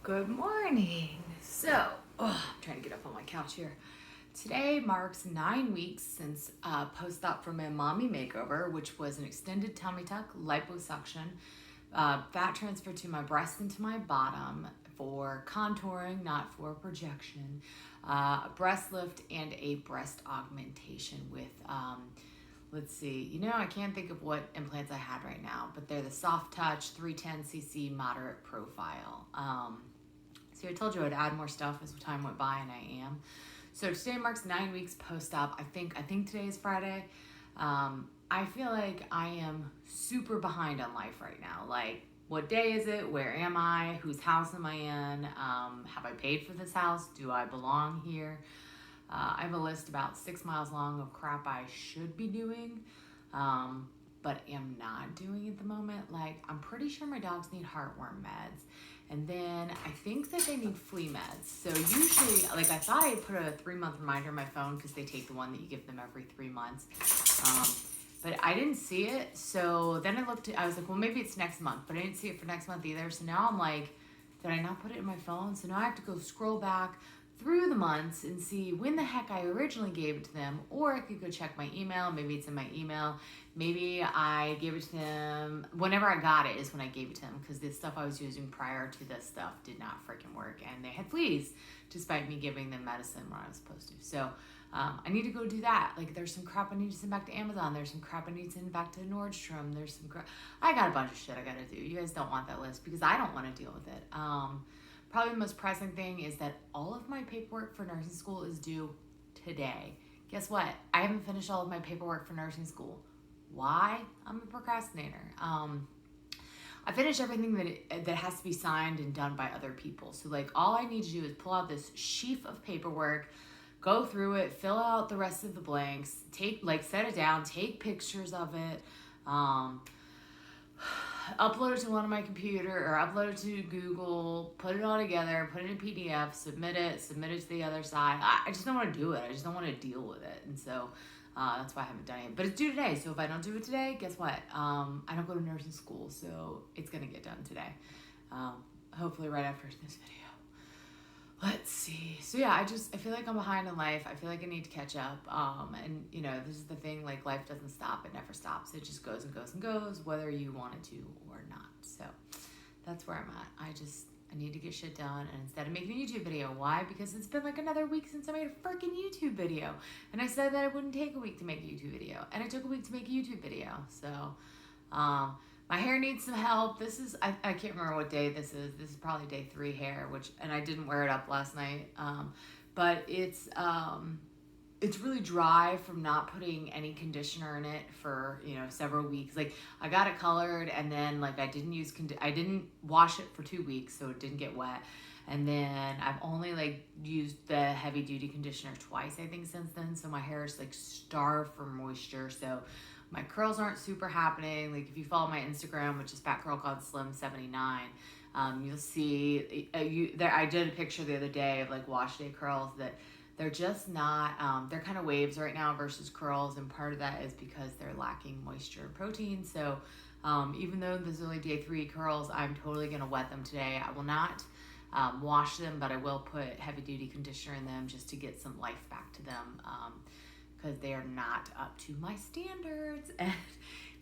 Good morning. I'm trying to get up on my couch here. Today marks 9 weeks since post-op for my mommy makeover, which was an extended tummy tuck, liposuction, fat transfer to my breast and to my bottom for contouring, not for projection, a breast lift, and a breast augmentation with let's see, I can't think of what implants I had right now, but they're the Soft Touch 310cc moderate profile. So I told you I'd add more stuff as time went by, and I am. So today marks 9 weeks post-op. I think today is Friday. I feel like I am super behind on life right now. Like, what day is it? Where am I? Whose house am I in? Have I paid for this house? Do I belong here? I have a list about 6 miles long of crap I should be doing, but am not doing at the moment. Like, I'm pretty sure my dogs need heartworm meds. And then I think that they need flea meds. So usually, like, I thought I put a 3-month reminder on my phone because they take the one that you give them every 3 months. But I didn't see it. So then I was like, well, maybe it's next month. But I didn't see it for next month either. So now I'm like, did I not put it in my phone? So now I have to go scroll back through the months and see when the heck I originally gave it to them, or I could go check my email. Maybe it's in my email. Maybe I gave it to them whenever I got it is when I gave it to them, because the stuff I was using prior to this stuff did not freaking work, and they had fleas despite me giving them medicine when I was supposed to. So I need to go do that. Like, there's some crap I need to send back to Amazon. There's some crap I need to send back to Nordstrom. There's some crap. I got a bunch of shit I gotta do. You guys don't want that list because I don't want to deal with it. Probably the most pressing thing is that all of my paperwork for nursing school is due today. Guess what? I haven't finished all of my paperwork for nursing school. Why? I'm a procrastinator. I finished everything that has to be signed and done by other people. So, like, all I need to do is pull out this sheaf of paperwork, go through it, fill out the rest of the blanks, set it down, take pictures of it, upload it to one of my computer or upload it to Google, put it all together, put it in PDF, submit it to the other side. I just don't want to do it. I just don't want to deal with it. And so that's why I haven't done it. But it's due today. So if I don't do it today, guess what? I don't go to nursing school. So it's going to get done today. Hopefully right after this video. Let's see. So yeah, I feel like I'm behind in life. I feel like I need to catch up. And this is the thing, like, life doesn't stop. It never stops. It just goes and goes and goes, whether you want it to or not. So that's where I'm at. I need to get shit done. And instead of making a YouTube video, why? Because it's been like another week since I made a freaking YouTube video. And I said that it wouldn't take a week to make a YouTube video. And it took a week to make a YouTube video. So, my hair needs some help. This is, I can't remember what day this is. This is probably day 3 hair, and I didn't wear it up last night. But it's really dry from not putting any conditioner in it for, several weeks. Like, I got it colored, and then, like, I didn't wash it for 2 weeks, so it didn't get wet. And then I've only, like, used the heavy duty conditioner twice, I think, since then. So my hair is, like, starved for moisture. So my curls aren't super happening. Like, if you follow my Instagram, which is fatgirlcodslim79, you'll see, I did a picture the other day of, like, wash day curls that they're just not, they're kind of waves right now versus curls. And part of that is because they're lacking moisture and protein. So even though this is only day 3 curls, I'm totally going to wet them today. I will not wash them, but I will put heavy duty conditioner in them just to get some life back to them. Because they are not up to my standards. And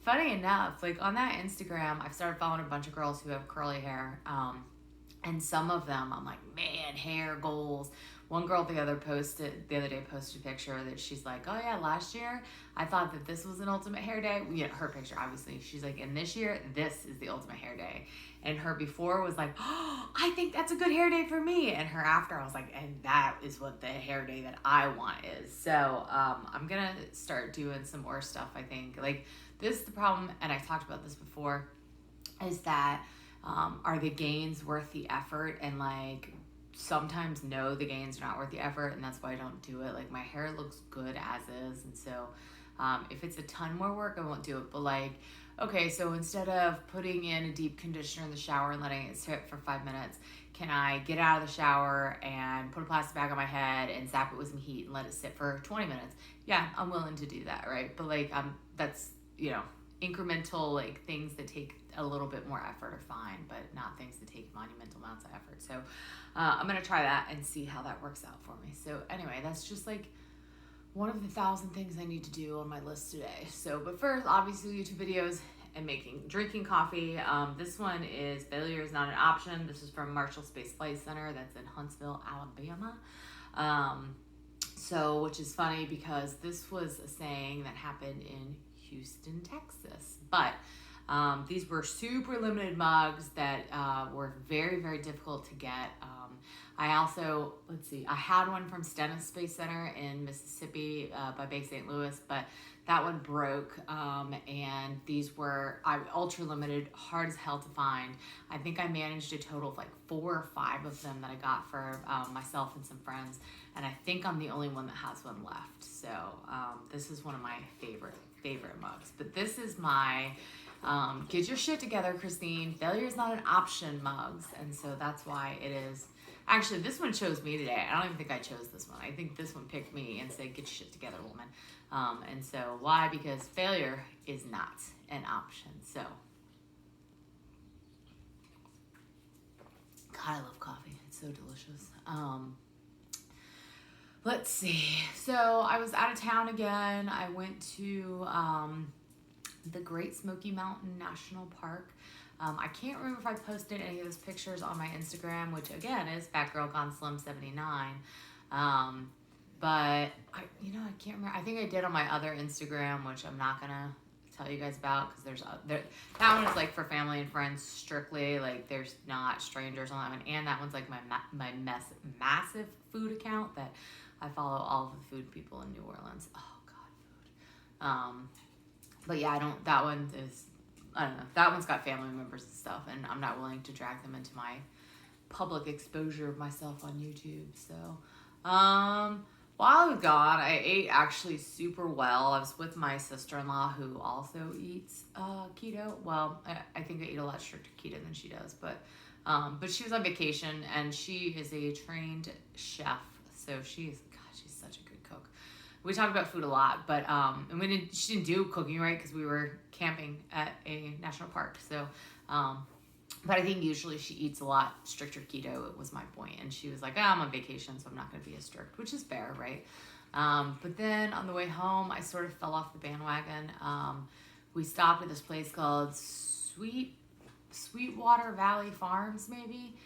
funny enough, like, on that Instagram, I've started following a bunch of girls who have curly hair. And some of them, I'm like, man, hair goals. One girl the other day posted a picture that she's like, oh yeah, last year I thought that this was an ultimate hair day. Her picture, obviously. She's like, and this year, this is the ultimate hair day. And her before was like, oh, I think that's a good hair day for me. And her after, I was like, and that is what the hair day that I want is. So I'm going to start doing some more stuff, I think. Like, this is the problem, and I've talked about this before, is that are the gains worth the effort? And, like, sometimes no, the gains are not worth the effort, and that's why I don't do it. Like, my hair looks good as is, and so if it's a ton more work, I won't do it. But, like, okay, so instead of putting in a deep conditioner in the shower and letting it sit for 5 minutes, can I get out of the shower and put a plastic bag on my head and zap it with some heat and let it sit for 20 minutes? Yeah, I'm willing to do that, right? But, like, that's, incremental, like, things that take a little bit more effort are fine, but not things that take monumental amounts of effort. So I'm going to try that and see how that works out for me. So anyway, that's just like one of the 1,000 things I need to do on my list today. So, but first, obviously YouTube videos and drinking coffee. This one is Failure is Not an Option. This is from Marshall Space Flight Center. That's in Huntsville, Alabama. Which is funny because this was a saying that happened in Houston, Texas. But these were super limited mugs that were very, very difficult to get. I also, I had one from Stennis Space Center in Mississippi by Bay St. Louis, but that one broke. And these were ultra limited, hard as hell to find. I think I managed a total of like 4 or 5 of them that I got for myself and some friends. And I think I'm the only one that has one left. So this is one of my favorite mugs. But this is my Get Your Shit Together, Christine. Failure is Not an Option mugs. And so that's why it is. Actually, this one chose me today. I don't even think I chose this one. I think this one picked me and said, get your shit together, woman. And so why? Because failure is not an option. So, God, I love coffee. It's so delicious. Let's see. So I was out of town again. I went to the Great Smoky Mountain National Park. I can't remember if I posted any of those pictures on my Instagram, which again is Fat Girl Gone Slim 79. But I can't remember. I think I did on my other Instagram, which I'm not gonna tell you guys about because that one is like for family and friends strictly. Like there's not strangers on that one, and that one's like my massive food account that I follow all of the food people in New Orleans. Oh God, food. But yeah, that one is. I don't know. That one's got family members and stuff, and I'm not willing to drag them into my public exposure of myself on YouTube. So, while I was gone, I ate actually super well. I was with my sister-in-law who also eats keto. Well, I think I eat a lot stricter keto than she does, but she was on vacation, and she is a trained chef. So she's such a good cook. We talk about food a lot, but she didn't do cooking right because we were camping at a national park. So, but I think usually she eats a lot stricter keto. It was my point, and she was like, "I'm on vacation, so I'm not going to be as strict," which is fair, right? But then on the way home, I sort of fell off the bandwagon. We stopped at this place called Sweetwater Valley Farms, maybe.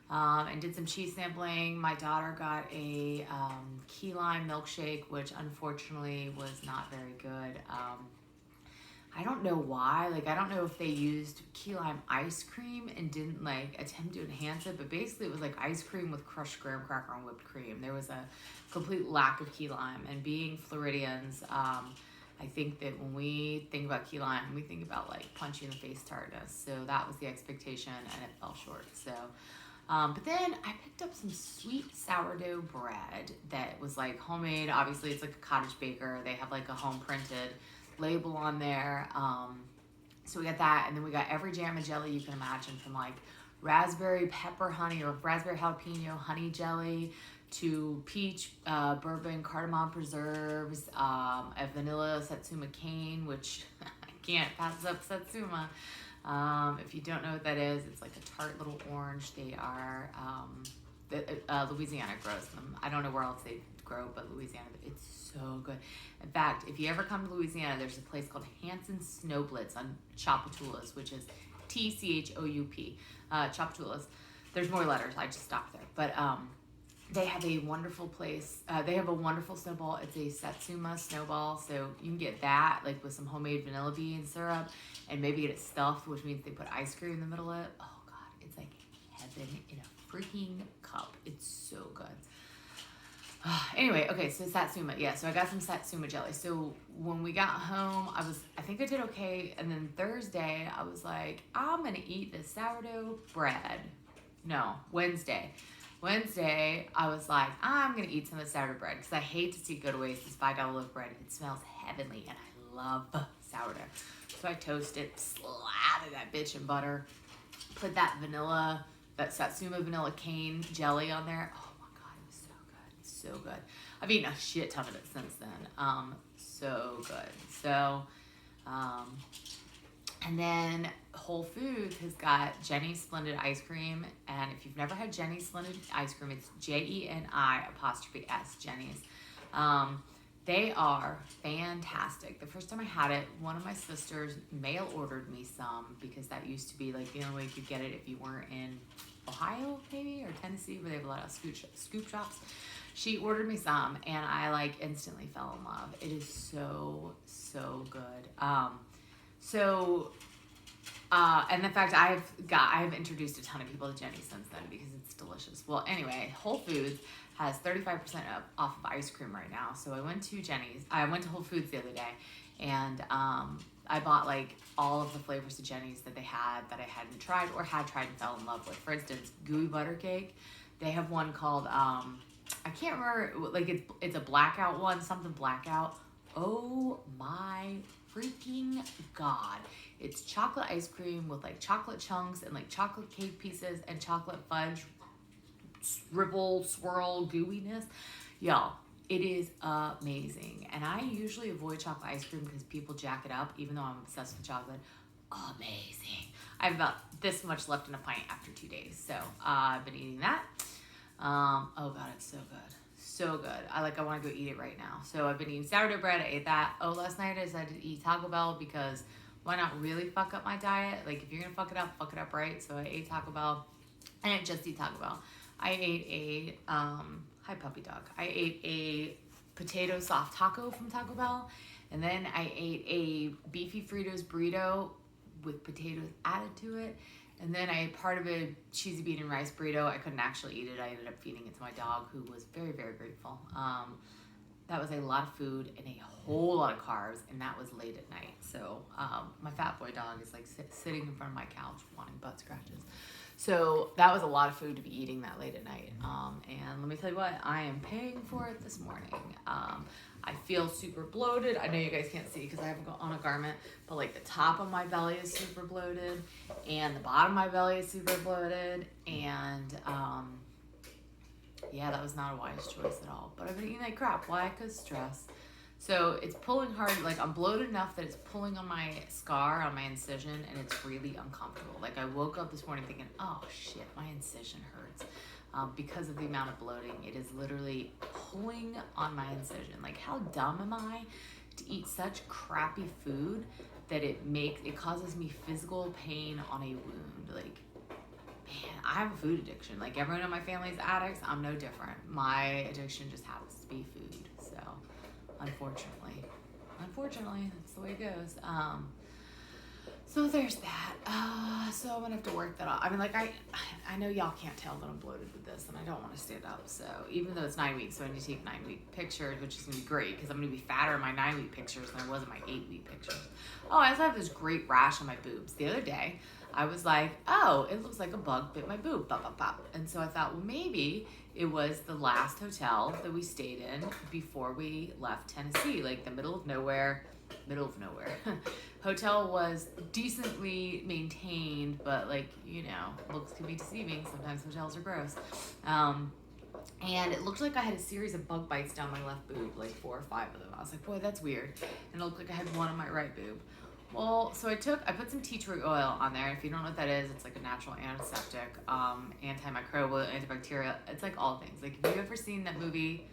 And did some cheese sampling. My daughter got a key lime milkshake, which unfortunately was not very good. I don't know why. Like, I don't know if they used key lime ice cream and didn't attempt to enhance it, but basically it was like ice cream with crushed graham cracker and whipped cream. There was a complete lack of key lime. And being Floridians, I think that when we think about key lime, we think about punchy in the face tartness. So that was the expectation, and it fell short. So. But then I picked up some sweet sourdough bread that was homemade. Obviously, it's like a cottage baker. They have a home printed label on there. So we got that, and then we got every jam and jelly you can imagine, from raspberry pepper honey or raspberry jalapeno honey jelly to peach bourbon cardamom preserves, a vanilla satsuma cane, which I can't pass up satsuma. If you don't know what that is, it's like a tart little orange. They are, Louisiana grows them. I don't know where else they grow, but Louisiana, it's so good. In fact, if you ever come to Louisiana, there's a place called Hanson's Snow Blitz on Chapatoulas, which is Tchoup, Chapatoulas. There's more letters. I just stopped there. But they have a wonderful place. They have a wonderful snowball. It's a Satsuma snowball. So you can get that with some homemade vanilla bean syrup and maybe get it stuffed, which means they put ice cream in the middle of it. Oh, God. It's like heaven in a freaking cup. It's so good. Anyway, okay, so Satsuma. Yeah, so I got some Satsuma jelly. So when we got home, I think I did okay. And then Thursday, I was like, I'm going to eat the sourdough bread. No, Wednesday, I was like, I'm going to eat some of the sourdough bread because I hate to see it go to waste. This $5 loaf bread, it smells heavenly, and I love sourdough. So I toast it, slathered that bitch in butter, put that Satsuma vanilla cane jelly on there. Oh my God, it was so good. So good. I've eaten a shit ton of it since then. So good. So, And then Whole Foods has got Jenny's Splendid Ice Cream. And if you've never had Jenny's Splendid Ice Cream, it's JENI''S, Jenny's. They are fantastic. The first time I had it, one of my sisters mail ordered me some because that used to be like the only way you could get it if you weren't in Ohio, maybe, or Tennessee, where they have a lot of scoop shops. She ordered me some, and I like instantly fell in love. It is so, so good. And in fact, I've introduced a ton of people to Jenny since then because it's delicious. Well, anyway, Whole Foods has 35% off of ice cream right now. So I went to Whole Foods the other day, and I bought like all of the flavors of Jenny's that they had that I hadn't tried or had tried and fell in love with. For instance, gooey butter cake. They have one called I can't remember, like it's a blackout one, something blackout. Oh my freaking God. It's chocolate ice cream with like chocolate chunks and like chocolate cake pieces and chocolate fudge ripple swirl gooiness. Y'all, it is amazing. And I usually avoid chocolate ice cream because people jack it up, even though I'm obsessed with chocolate. Amazing. I have about this much left in a pint after 2 days. So I've been eating that. Oh God, it's so good. So good. I want to go eat it right now. So I've been eating sourdough bread. I ate that. Oh, last night I decided to eat Taco Bell because why not really fuck up my diet? Like if you're going to fuck it up right. So I ate Taco Bell. I didn't just eat Taco Bell. I ate hi puppy dog. I ate a potato soft taco from Taco Bell. And then I ate a beefy Fritos burrito with potatoes added to it. And then I ate part of a cheesy bean and rice burrito. I couldn't actually eat it. I ended up feeding it to my dog, who was very, very grateful. That was a lot of food and a whole lot of carbs, and that was late at night. So my fat boy dog is like sitting in front of my couch wanting butt scratches. So that was a lot of food to be eating that late at night. And let me tell you what, I am paying for it this morning. I feel super bloated. I know you guys can't see because I haven't got on a garment, but like the top of my belly is super bloated and the bottom of my belly is super bloated. And yeah, that was not a wise choice at all. But I've been eating like crap. Why? Because stress. So it's pulling hard. Like I'm bloated enough that it's pulling on my scar, on my incision, and it's really uncomfortable. Like I woke up this morning thinking, oh shit, my incision hurts. Because of the amount of bloating, it is literally pulling on my incision. Like how dumb am I to eat such crappy food that it causes me physical pain on a wound? Like, man, I have a food addiction. Like everyone in my family is addicts. I'm no different. My addiction just happens to be food. So unfortunately, that's the way it goes. So there's that. So I'm gonna have to work that out. I mean, like I know y'all can't tell that I'm bloated with this, and I don't want to stand up. So even though it's 9 weeks, so I need to take 9-week pictures, which is gonna be great because I'm gonna be fatter in my 9-week pictures than I was in my 8-week pictures. Oh, I also have this great rash on my boobs. The other day, I was like, oh, it looks like a bug bit my boob, pop, pop, pop. And so I thought, well, maybe it was the last hotel that we stayed in before we left Tennessee, like the middle of nowhere. Hotel was decently maintained, but like, you know, looks can be deceiving. Sometimes hotels are gross. And it looked like I had a series of bug bites down my left boob, like 4 or 5 of them. I was like, boy, that's weird. And it looked like I had one on my right boob. Well, so I put some tea tree oil on there. If you don't know what that is, it's like a natural antiseptic, antimicrobial, antibacterial. It's like all things. Like, have you ever seen that movie,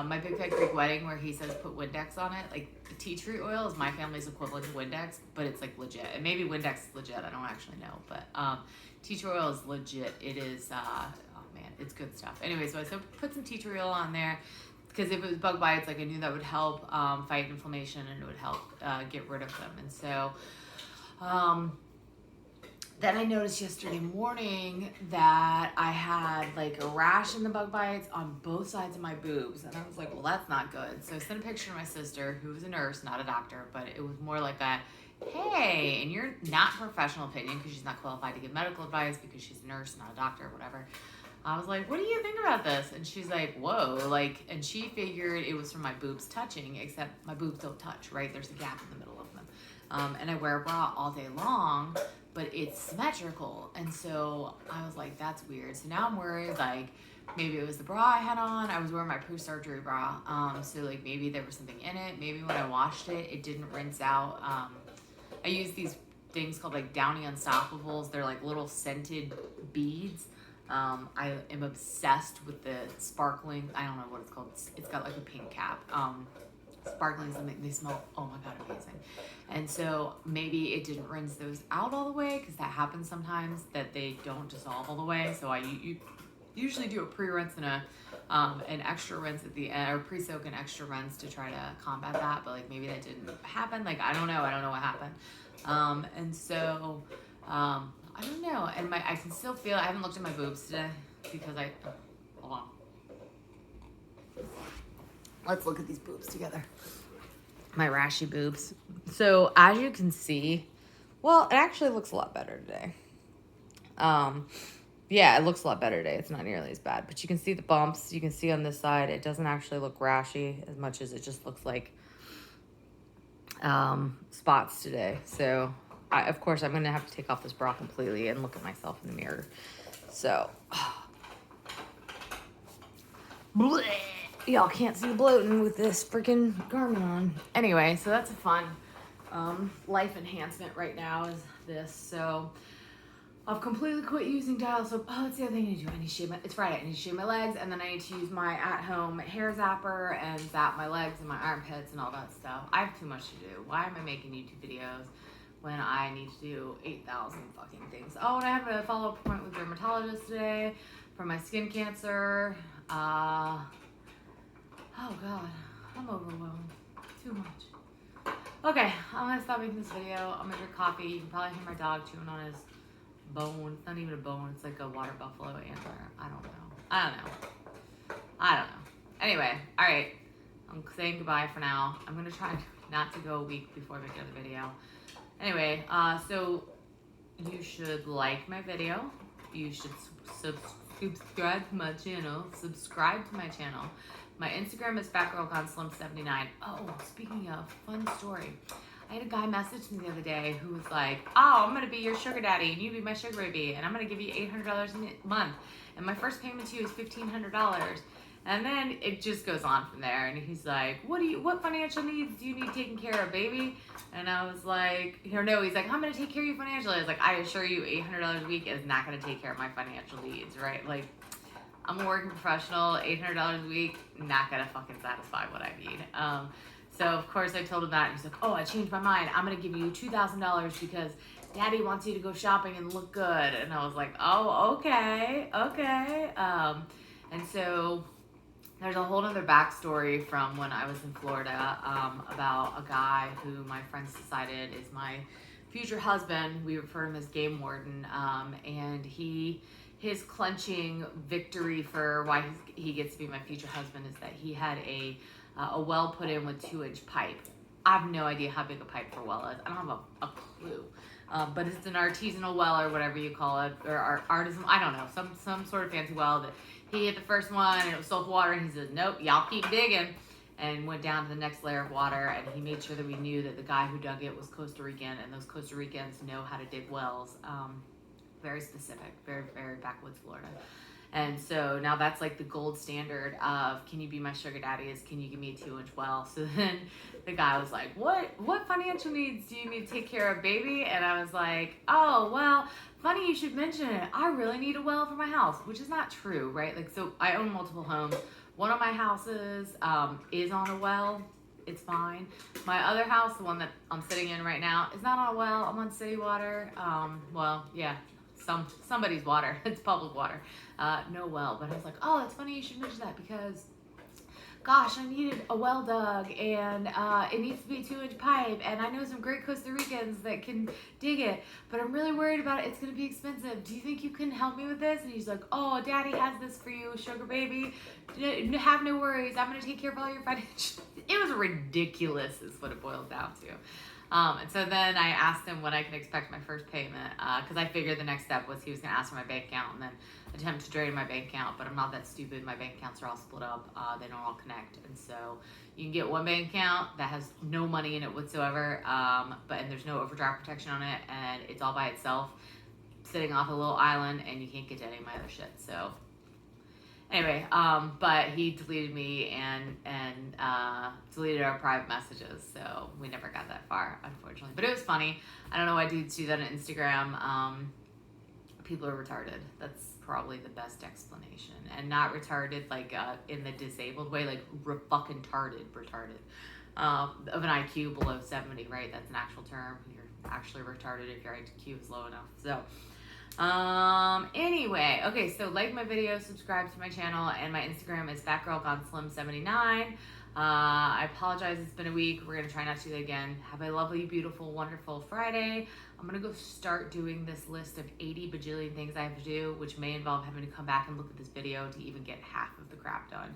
My Big Fat Greek Wedding, where he says put Windex on it? Like, the tea tree oil is my family's equivalent to Windex, but it's like legit. And maybe Windex is legit. I don't actually know. But tea tree oil is legit. It is, oh man, it's good stuff. Anyway, so I put some tea tree oil on there. Because if it was bug bites, like I knew that would help fight inflammation and it would help get rid of them. And so then I noticed yesterday morning that I had like a rash in the bug bites on both sides of my boobs. And I was like, well, that's not good. So I sent a picture to my sister, who was a nurse, not a doctor, but it was more like a, hey, and you're not professional opinion because she's not qualified to give medical advice because she's a nurse, not a doctor or whatever. I was like, what do you think about this? And she's like, whoa, like, and she figured it was from my boobs touching, except my boobs don't touch, right? There's a gap in the middle of them. And I wear a bra all day long, but it's symmetrical. And so I was like, that's weird. So now I'm worried, like, maybe it was the bra I had on. I was wearing my pre-surgery bra. So like maybe there was something in it. Maybe when I washed it, it didn't rinse out. I used these things called like Downy Unstoppables. They're like little scented beads. I am obsessed with the sparkling, I don't know what it's called. It's got like a pink cap. Sparkling something, they smell, oh my God, amazing. And so maybe it didn't rinse those out all the way, because that happens sometimes that they don't dissolve all the way. So you usually do a pre-rinse and an extra rinse at the end, or pre-soak and extra rinse to try to combat that. But like maybe that didn't happen. Like I don't know what happened. And so I don't know. And I can still feel, I haven't looked at my boobs today because hold on. Let's look at these boobs together. My rashy boobs. So as you can see, well, it actually looks a lot better today. Yeah, it looks a lot better today. It's not nearly as bad, but you can see the bumps. You can see on this side, it doesn't actually look rashy as much as it just looks like spots today. So of course I'm going to have to take off this bra completely and look at myself in the mirror. So y'all can't see bloating with this freaking garment on. Anyway, so that's a fun life enhancement right now is this. So I've completely quit using dial soap. Oh, that's the other thing I need to do. I need to shave it's Friday. I need to shave my legs, and then I need to use my at-home hair zapper and zap my legs and my armpits and all that stuff. I have too much to do. Why am I making YouTube videos when I need to do 8,000 fucking things? Oh, and I have a follow-up appointment with a dermatologist today for my skin cancer. Oh God, I'm overwhelmed. Too much. Okay, I'm gonna stop making this video. I'm gonna drink coffee. You can probably hear my dog chewing on his bone. It's not even a bone. It's like a water buffalo antler. I don't know. Anyway, all right. I'm saying goodbye for now. I'm gonna try not to go a week before I make another video. Anyway, so you should like my video. You should subscribe to my channel. My Instagram is fatgirlgoneslim79. Oh, speaking of, fun story. I had a guy message me the other day who was like, oh, I'm going to be your sugar daddy and you be my sugar baby and I'm going to give you $800 a month. And my first payment to you is $1,500. And then it just goes on from there. And he's like, what financial needs do you need taken care of, baby? And I was like, no, he's like, I'm going to take care of you financially. I was like, I assure you $800 a week is not going to take care of my financial needs, right? Like, I'm a working professional, $800 a week, not going to fucking satisfy what I need. So of course I told him that, and he's like, oh, I changed my mind. I'm gonna give you $2,000 because daddy wants you to go shopping and look good. And I was like, oh, okay. And so there's a whole other backstory from when I was in Florida about a guy who my friends decided is my future husband. We refer to him as Game Warden. And his clenching victory for why he gets to be my future husband is that he had a well put in with 2-inch pipe. I have no idea how big a pipe for a well is. I don't have a clue. But it's an artisanal well or whatever you call it, or artisan, I don't know, some sort of fancy well that he hit the first one and it was soap water and he said, nope, y'all keep digging, and went down to the next layer of water, and he made sure that we knew that the guy who dug it was Costa Rican, and those Costa Ricans know how to dig wells. Very specific, very, very backwoods Florida. And so now that's like the gold standard of, can you be my sugar daddy, is can you give me a 2-inch well? So then the guy was like, what financial needs do you need to take care of, baby? And I was like, oh, well, funny you should mention it. I really need a well for my house, which is not true, right? Like, so I own multiple homes. One of my houses is on a well. It's fine. My other house, the one that I'm sitting in right now, is not on a well. I'm on city water. Well, yeah. Somebody's water. It's public water. No well. But I was like, oh, it's funny you should mention that because, gosh, I needed a well dug and it needs to be a 2-inch pipe, and I know some great Costa Ricans that can dig it, but I'm really worried about it. It's going to be expensive. Do you think you can help me with this? And he's like, oh, daddy has this for you, sugar baby. Have no worries. I'm going to take care of all your financial. It was ridiculous is what it boiled down to. And so then I asked him when I could expect my first payment, because I figured the next step was he was going to ask for my bank account and then attempt to drain my bank account, but I'm not that stupid. My bank accounts are all split up. They don't all connect. And so you can get one bank account that has no money in it whatsoever, and there's no overdraft protection on it, and it's all by itself, sitting off a little island, and you can't get to any of my other shit. So Anyway, but he deleted me and deleted our private messages, so we never got that far, unfortunately. But it was funny. I don't know why dudes do that on Instagram. People are retarded. That's probably the best explanation, and not retarded like in the disabled way, like fucking retarded. Of an IQ below 70, right? That's an actual term. You're actually retarded if your IQ is low enough. So. Anyway, okay, so like my video, subscribe to my channel, and my Instagram is fatgirlgoneslim79. I apologize, it's been a week. We're gonna try not to do that again. Have a lovely, beautiful, wonderful Friday. I'm gonna go start doing this list of 80 bajillion things I have to do, which may involve having to come back and look at this video to even get half of the crap done.